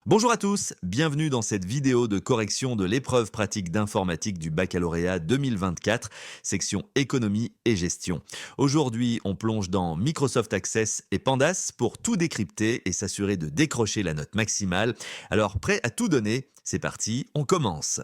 Bonjour à tous, bienvenue dans cette vidéo de correction de l'épreuve pratique d'informatique du baccalauréat 2024, section économie et gestion. Aujourd'hui, on plonge dans Microsoft Access et Pandas pour tout décrypter et s'assurer de décrocher la note maximale. Alors, prêt à tout donner? C'est parti, on commence.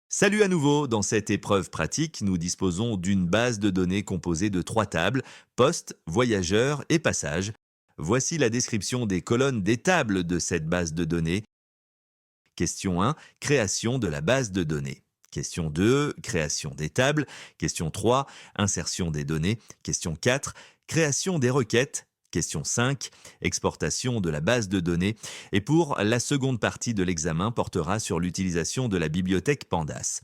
Salut à nouveau, dans cette épreuve pratique, nous disposons d'une base de données composée de 3 tables, poste, voyageurs et passages. Voici la description des colonnes des tables de cette base de données. Question 1, création de la base de données. Question 2, création des tables. Question 3, insertion des données. Question 4, création des requêtes. Question 5, exportation de la base de données. Et pour la seconde partie de l'examen portera sur l'utilisation de la bibliothèque Pandas.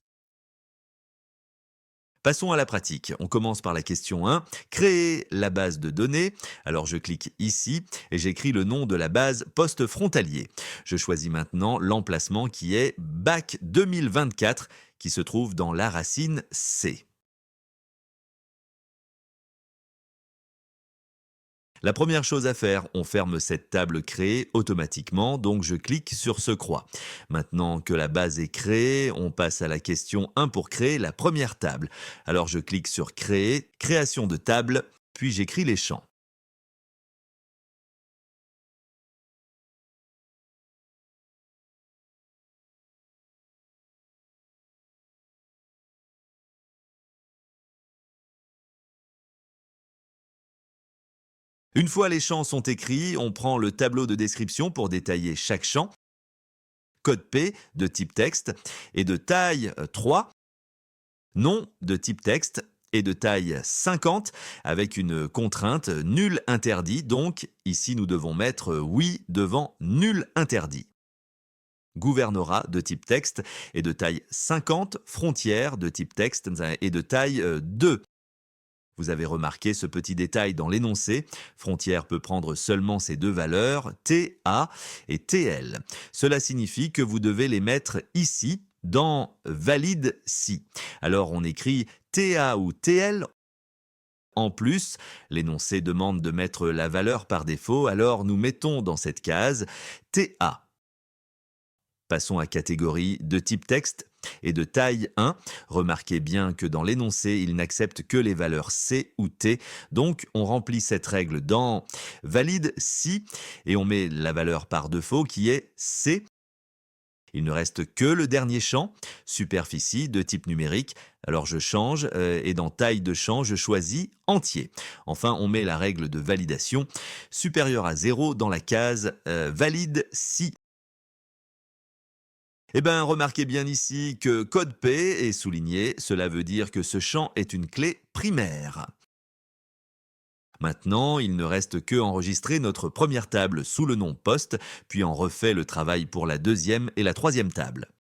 Passons à la pratique. On commence par la question 1, créer la base de données. Alors je clique ici et j'écris le nom de la base poste frontalier. Je choisis maintenant l'emplacement qui est BAC 2024 qui se trouve dans la racine C. La première chose à faire, on ferme cette table créée automatiquement, donc je clique sur ce croix. Maintenant que la base est créée, on passe à la question 1 pour créer la première table. Alors je clique sur créer, création de table, puis j'écris les champs. Une fois les champs sont écrits, on prend le tableau de description pour détailler chaque champ, code P de type texte et de taille 3, nom de type texte et de taille 50 avec une contrainte nul interdit. Donc ici nous devons mettre oui devant nul interdit. Gouvernorat de type texte et de taille 50, frontière de type texte et de taille 2. Vous avez remarqué ce petit détail dans l'énoncé. Frontière peut prendre seulement ces deux valeurs, TA et TL. Cela signifie que vous devez les mettre ici, dans valide si. Alors on écrit TA ou TL. En plus, l'énoncé demande de mettre la valeur par défaut, alors nous mettons dans cette case TA. Passons à catégorie de type texte et de taille 1. Remarquez bien que dans l'énoncé, il n'accepte que les valeurs C ou T. Donc, on remplit cette règle dans valide si et on met la valeur par défaut qui est C. Il ne reste que le dernier champ, superficie de type numérique. Alors je change et dans taille de champ, je choisis entier. Enfin, on met la règle de validation supérieure à 0 dans la case valide si. Eh bien, remarquez bien ici que code P est souligné, cela veut dire que ce champ est une clé primaire. Maintenant, il ne reste que enregistrer notre première table sous le nom poste, puis on refait le travail pour la deuxième et la troisième table.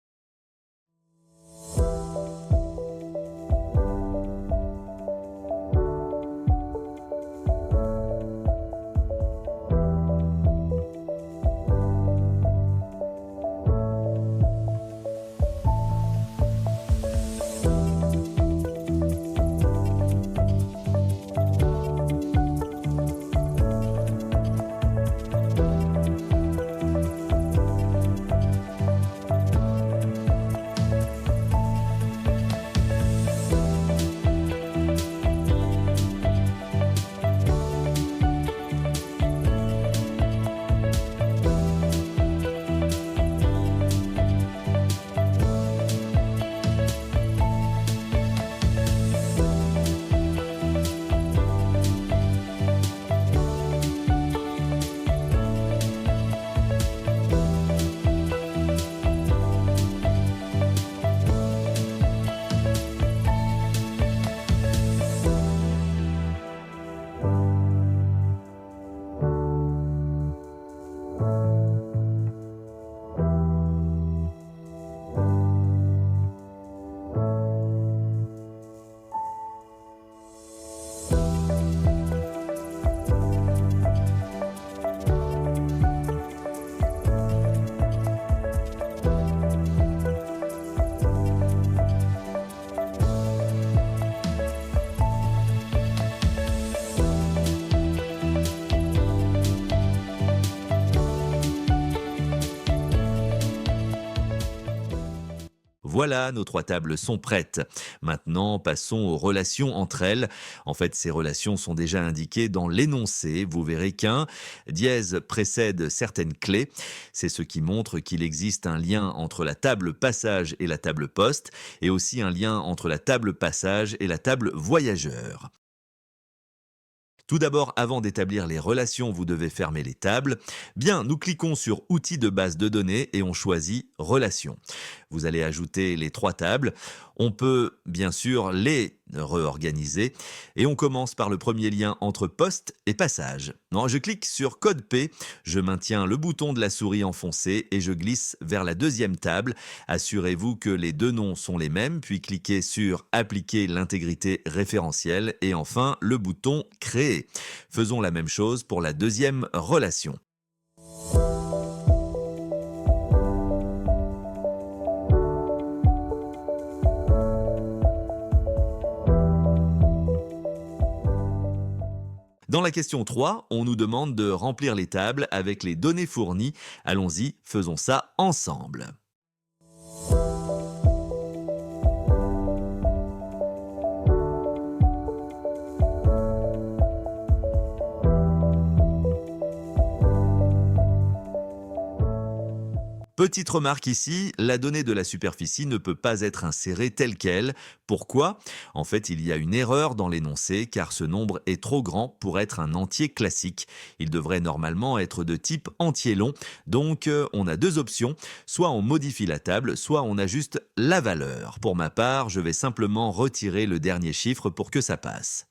Voilà, nos trois tables sont prêtes. Maintenant, passons aux relations entre elles. En fait, ces relations sont déjà indiquées dans l'énoncé. Vous verrez qu'un dièse précède certaines clés. C'est ce qui montre qu'il existe un lien entre la table passage et la table poste, et aussi un lien entre la table passage et la table voyageur. Tout d'abord, avant d'établir les relations, vous devez fermer les tables. Bien, nous cliquons sur Outils de base de données et on choisit Relations. Vous allez ajouter les trois tables. On peut bien sûr les réorganiser et on commence par le premier lien entre poste et passage. Non, je clique sur Code P, je maintiens le bouton de la souris enfoncé et je glisse vers la deuxième table. Assurez-vous que les deux noms sont les mêmes, puis cliquez sur Appliquer l'intégrité référentielle et enfin le bouton Créer. Faisons la même chose pour la deuxième relation. Dans la question 3, on nous demande de remplir les tables avec les données fournies. Allons-y, faisons ça ensemble. Petite remarque ici, la donnée de la superficie ne peut pas être insérée telle qu'elle. Pourquoi? En fait, il y a une erreur dans l'énoncé car ce nombre est trop grand pour être un entier classique. Il devrait normalement être de type entier long. Donc, on a deux options. Soit on modifie la table, soit on ajuste la valeur. Pour ma part, je vais simplement retirer le dernier chiffre pour que ça passe.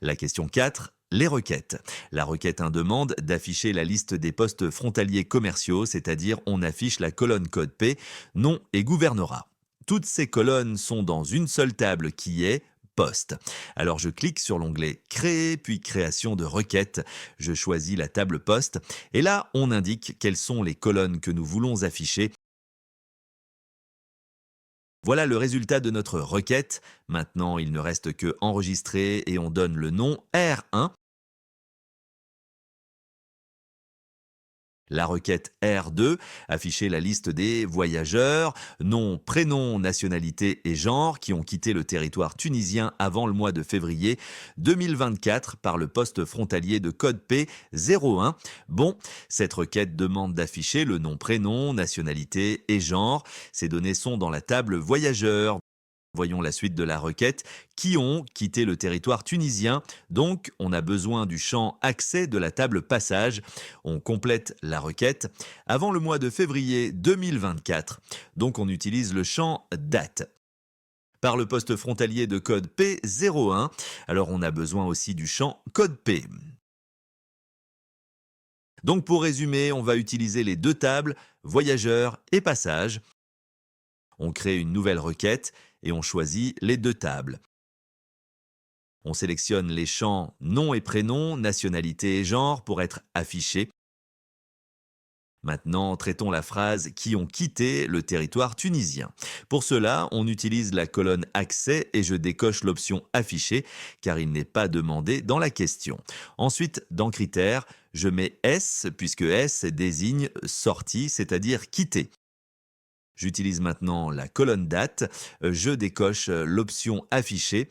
La question 4, les requêtes. La requête 1 demande d'afficher la liste des postes frontaliers commerciaux, c'est-à-dire on affiche la colonne code P, nom et gouvernorat. Toutes ces colonnes sont dans une seule table qui est poste. Alors je clique sur l'onglet Créer, puis Création de requête. Je choisis la table poste et là on indique quelles sont les colonnes que nous voulons afficher. Voilà le résultat de notre requête. Maintenant, il ne reste que enregistrer et on donne le nom R1. La requête R2, afficher la liste des voyageurs, nom, prénom, nationalité et genre qui ont quitté le territoire tunisien avant le mois de février 2024 par le poste frontalier de code P 01. Bon, cette requête demande d'afficher le nom, prénom, nationalité et genre. Ces données sont dans la table voyageurs. Voyons la suite de la requête. Qui ont quitté le territoire tunisien? Donc, on a besoin du champ accès de la table passage. On complète la requête avant le mois de février 2024. Donc, on utilise le champ date. Par le poste frontalier de code P01, alors on a besoin aussi du champ code P. Donc, pour résumer, on va utiliser les deux tables, voyageurs et passage. On crée une nouvelle requête et on choisit les deux tables. On sélectionne les champs nom et prénom, nationalité et genre pour être affichés. Maintenant, traitons la phrase « qui ont quitté le territoire tunisien ». Pour cela, on utilise la colonne « Accès » et je décoche l'option « Afficher » car il n'est pas demandé dans la question. Ensuite, dans Critères, je mets S puisque S désigne « sortie », c'est-à-dire « quitter ». J'utilise maintenant la colonne date, je décoche l'option afficher.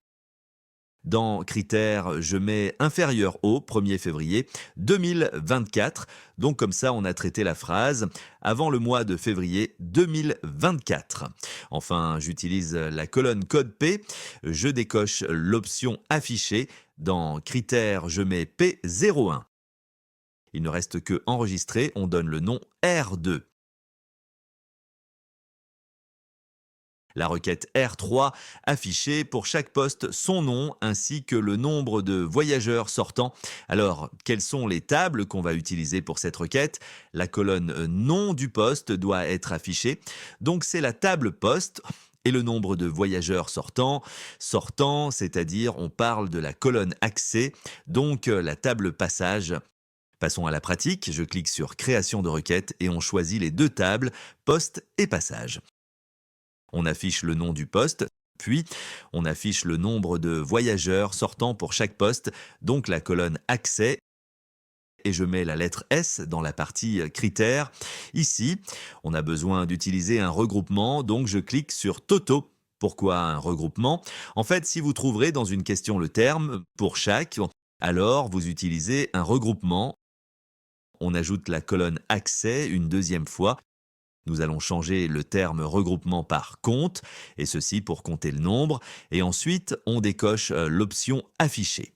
Dans critères, je mets inférieur au 1er février 2024. Donc comme ça, on a traité la phrase avant le mois de février 2024. Enfin, j'utilise la colonne code P, je décoche l'option afficher. Dans critères, je mets P01. Il ne reste que enregistrer, on donne le nom R2. La requête R3 affichait pour chaque poste son nom ainsi que le nombre de voyageurs sortants. Alors, quelles sont les tables qu'on va utiliser pour cette requête? La colonne nom du poste doit être affichée. Donc, c'est la table poste. Et le nombre de voyageurs sortants, c'est-à-dire on parle de la colonne accès, donc la table passage. Passons à la pratique, je clique sur création de requête et on choisit les deux tables, poste et passage. On affiche le nom du poste, puis on affiche le nombre de voyageurs sortant pour chaque poste, donc la colonne accès, et je mets la lettre S dans la partie critères. Ici, on a besoin d'utiliser un regroupement, donc je clique sur Toto. Pourquoi un regroupement? En fait, si vous trouverez dans une question le terme pour chaque, alors vous utilisez un regroupement. On ajoute la colonne accès une deuxième fois. Nous allons changer le terme regroupement par compte, et ceci pour compter le nombre, et ensuite on décoche l'option afficher.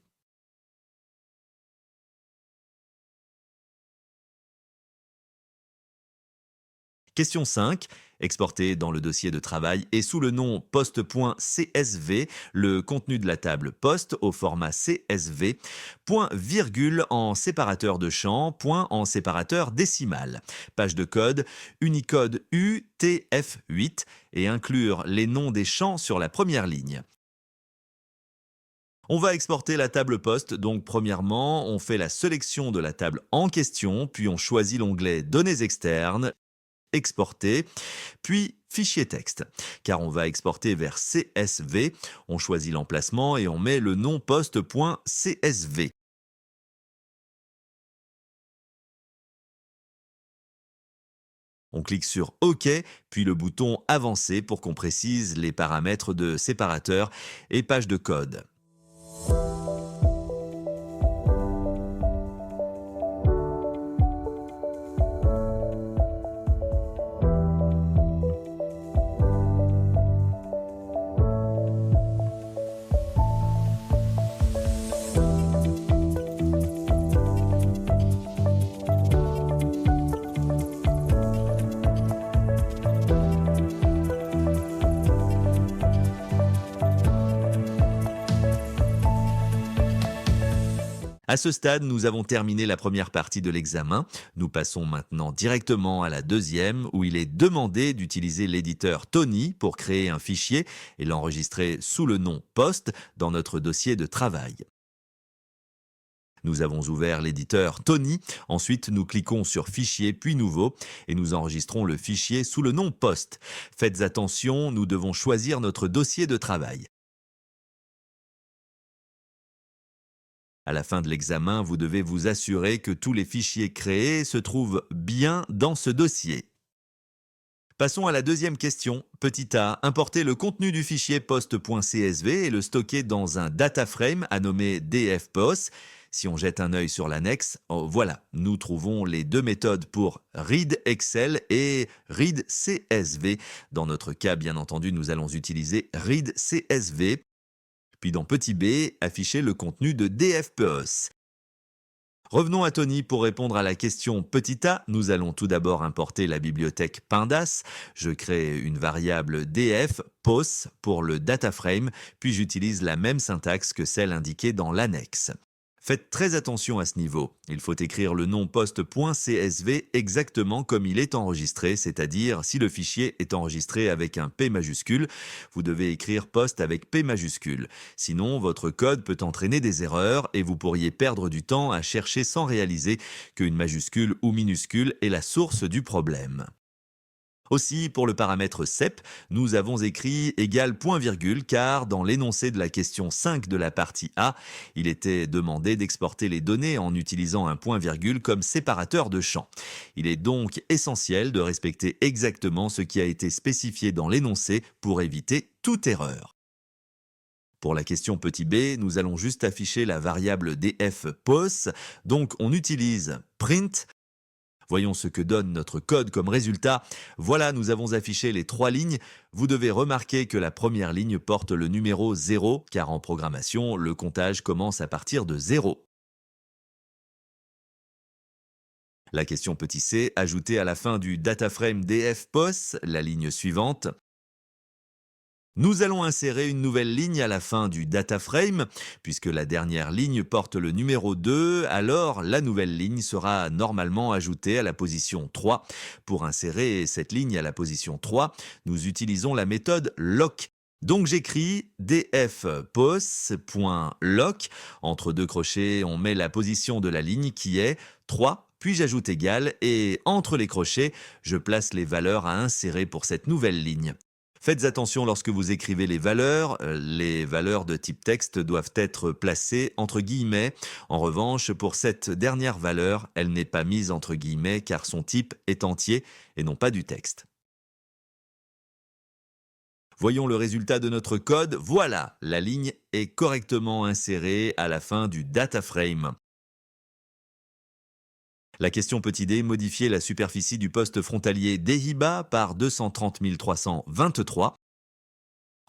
Question 5. Exporter dans le dossier de travail et sous le nom poste.csv le contenu de la table poste au format CSV, point virgule en séparateur de champ, point en séparateur décimal. Page de code Unicode UTF-8 et inclure les noms des champs sur la première ligne. On va exporter la table poste, donc premièrement, on fait la sélection de la table en question, puis on choisit l'onglet Données externes, Exporter, puis Fichier texte. Car on va exporter vers CSV, on choisit l'emplacement et on met le nom poste.csv. On clique sur OK, puis le bouton Avancer pour qu'on précise les paramètres de séparateur et page de code. À ce stade, nous avons terminé la première partie de l'examen. Nous passons maintenant directement à la deuxième, où il est demandé d'utiliser l'éditeur Tony pour créer un fichier et l'enregistrer sous le nom poste dans notre dossier de travail. Nous avons ouvert l'éditeur Tony, ensuite nous cliquons sur Fichier puis Nouveau et nous enregistrons le fichier sous le nom poste. Faites attention, nous devons choisir notre dossier de travail. À la fin de l'examen, vous devez vous assurer que tous les fichiers créés se trouvent bien dans ce dossier. Passons à la deuxième question. Petit a, importer le contenu du fichier post.csv et le stocker dans un data frame à nommer dfpos. Si on jette un œil sur l'annexe, voilà, nous trouvons les deux méthodes pour read Excel et read CSV. Dans notre cas, bien entendu, nous allons utiliser read CSV. Puis dans petit b, afficher le contenu de dfpos. Revenons à Tony pour répondre à la question petit a. Nous allons tout d'abord importer la bibliothèque Pandas. Je crée une variable df pos pour le data frame, puis j'utilise la même syntaxe que celle indiquée dans l'annexe. Faites très attention à ce niveau. Il faut écrire le nom poste.csv exactement comme il est enregistré, c'est-à-dire si le fichier est enregistré avec un P majuscule, vous devez écrire poste avec P majuscule. Sinon, votre code peut entraîner des erreurs et vous pourriez perdre du temps à chercher sans réaliser qu'une majuscule ou minuscule est la source du problème. Aussi, pour le paramètre CEP, nous avons écrit égal point virgule car dans l'énoncé de la question 5 de la partie A, il était demandé d'exporter les données en utilisant un point virgule comme séparateur de champs. Il est donc essentiel de respecter exactement ce qui a été spécifié dans l'énoncé pour éviter toute erreur. Pour la question petit b, nous allons juste afficher la variable dfpos, donc on utilise print. Voyons ce que donne notre code comme résultat. Voilà, nous avons affiché les trois lignes. Vous devez remarquer que la première ligne porte le numéro 0, car en programmation, le comptage commence à partir de 0. La question petit c, ajoutée à la fin du dataframe dfpos, la ligne suivante. Nous allons insérer une nouvelle ligne à la fin du data frame. Puisque la dernière ligne porte le numéro 2, alors la nouvelle ligne sera normalement ajoutée à la position 3. Pour insérer cette ligne à la position 3, nous utilisons la méthode lock. Donc j'écris dfpos.lock. Entre deux crochets, on met la position de la ligne qui est 3, puis j'ajoute égal et entre les crochets, je place les valeurs à insérer pour cette nouvelle ligne. Faites attention lorsque vous écrivez les valeurs de type texte doivent être placées entre guillemets. En revanche, pour cette dernière valeur, elle n'est pas mise entre guillemets car son type est entier et non pas du texte. Voyons le résultat de notre code. Voilà, la ligne est correctement insérée à la fin du data frame. La question petit d, modifier la superficie du poste frontalier d'Ehiba par 230 323.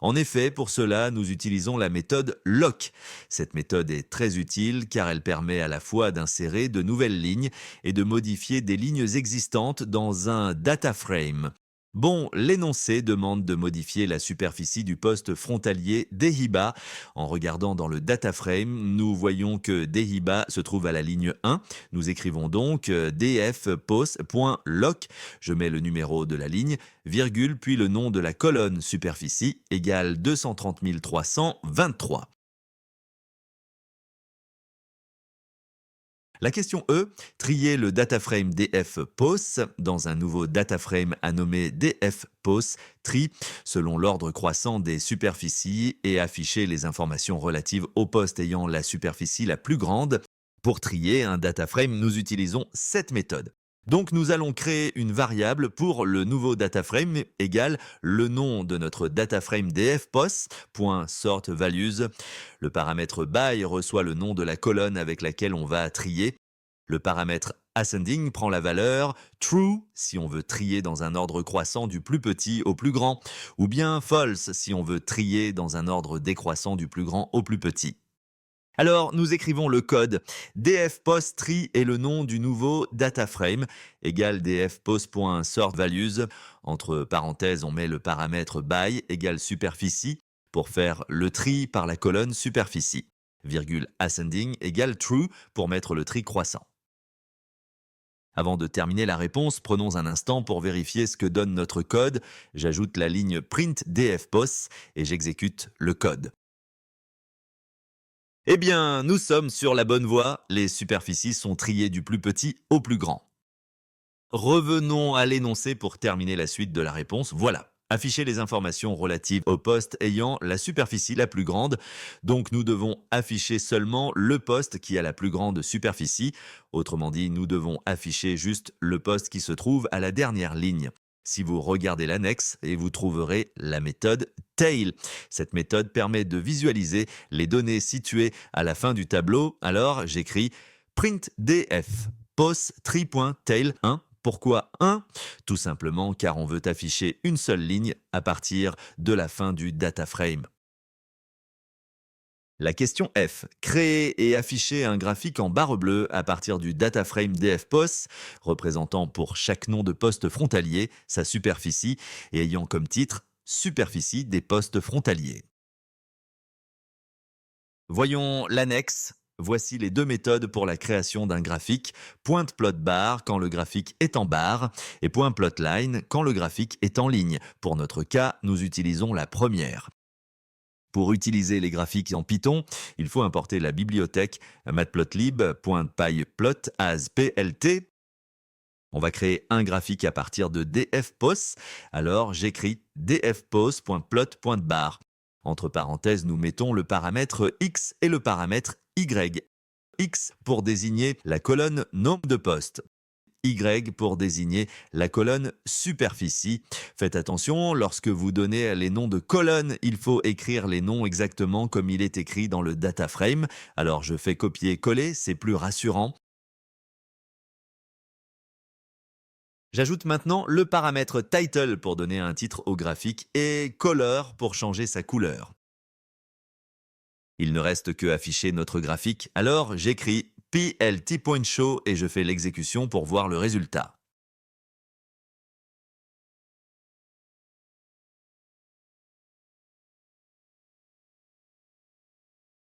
En effet, pour cela, nous utilisons la méthode lock. Cette méthode est très utile car elle permet à la fois d'insérer de nouvelles lignes et de modifier des lignes existantes dans un data frame. Bon, l'énoncé demande de modifier la superficie du poste frontalier d'Ehiba. En regardant dans le data frame, nous voyons que d'Ehiba se trouve à la ligne 1. Nous écrivons donc dfpos.lock. Je mets le numéro de la ligne, virgule, puis le nom de la colonne superficie égale 230 323. La question E, trier le dataframe dfpos dans un nouveau dataframe à nommer dfpos tri selon l'ordre croissant des superficies et afficher les informations relatives au poste ayant la superficie la plus grande. Pour trier un dataframe, nous utilisons cette méthode. Donc nous allons créer une variable pour le nouveau dataframe égale le nom de notre dataframe dfpos.sortValues. Le paramètre by reçoit le nom de la colonne avec laquelle on va trier. Le paramètre ascending prend la valeur true si on veut trier dans un ordre croissant du plus petit au plus grand, ou bien false si on veut trier dans un ordre décroissant du plus grand au plus petit. Alors, nous écrivons le code. dfpos_tree est le nom du nouveau dataframe, égale dfpos.sortValues. Entre parenthèses, on met le paramètre by égale superficie pour faire le tri par la colonne superficie. Virgule ascending égale true pour mettre le tri croissant. Avant de terminer la réponse, prenons un instant pour vérifier ce que donne notre code. J'ajoute la ligne print dfpos et j'exécute le code. Eh bien, nous sommes sur la bonne voie. Les superficies sont triées du plus petit au plus grand. Revenons à l'énoncé pour terminer la suite de la réponse. Voilà. Afficher les informations relatives au poste ayant la superficie la plus grande. Donc nous devons afficher seulement le poste qui a la plus grande superficie. Autrement dit, nous devons afficher juste le poste qui se trouve à la dernière ligne. Si vous regardez l'annexe, et vous trouverez la méthode tail. Cette méthode permet de visualiser les données situées à la fin du tableau. Alors j'écris print df pos tree.tail 1. Pourquoi 1 ? Tout simplement car on veut afficher une seule ligne à partir de la fin du data frame. La question F. Créer et afficher un graphique en barre bleue à partir du dataframe dfpos, représentant pour chaque nom de poste frontalier sa superficie et ayant comme titre Superficie des postes frontaliers. Voyons l'annexe. Voici les deux méthodes pour la création d'un graphique. PointPlotBar quand le graphique est en barre et PointPlotLine quand le graphique est en ligne. Pour notre cas, nous utilisons la première. Pour utiliser les graphiques en Python, il faut importer la bibliothèque matplotlib.pyplot as plt. On va créer un graphique à partir de dfpos. Alors j'écris dfpos.plot.bar. Entre parenthèses, nous mettons le paramètre x et le paramètre y. X pour désigner la colonne nombre de postes. Y pour désigner la colonne superficie. Faites attention, lorsque vous donnez les noms de colonnes, il faut écrire les noms exactement comme il est écrit dans le data frame. Alors je fais copier-coller, c'est plus rassurant. J'ajoute maintenant le paramètre title pour donner un titre au graphique et color pour changer sa couleur. Il ne reste que afficher notre graphique, alors j'écris plt.show et je fais l'exécution pour voir le résultat.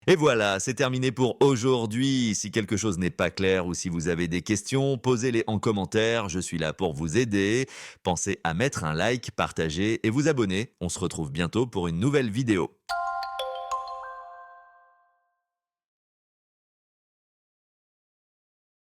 Et voilà, c'est terminé pour aujourd'hui. Si quelque chose n'est pas clair ou si vous avez des questions, posez-les en commentaire, je suis là pour vous aider. Pensez à mettre un like, partager et vous abonner. On se retrouve bientôt pour une nouvelle vidéo.